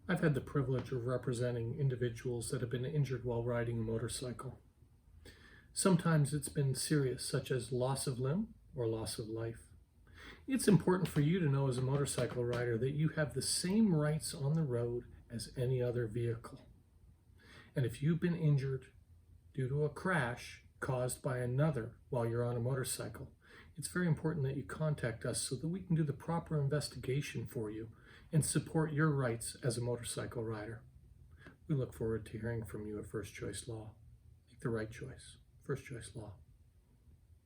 I've had the privilege of representing individuals that have been injured while riding a motorcycle. Sometimes it's been serious, such as loss of limb or loss of life. It's important for you to know as a motorcycle rider that you have the same rights on the road as any other vehicle. And if you've been injured due to a crash caused by another while you're on a motorcycle, it's very important that you contact us so that we can do the proper investigation for you and support your rights as a motorcycle rider. We look forward to hearing from you at First Choice Law. Make the right choice. First Choice Law.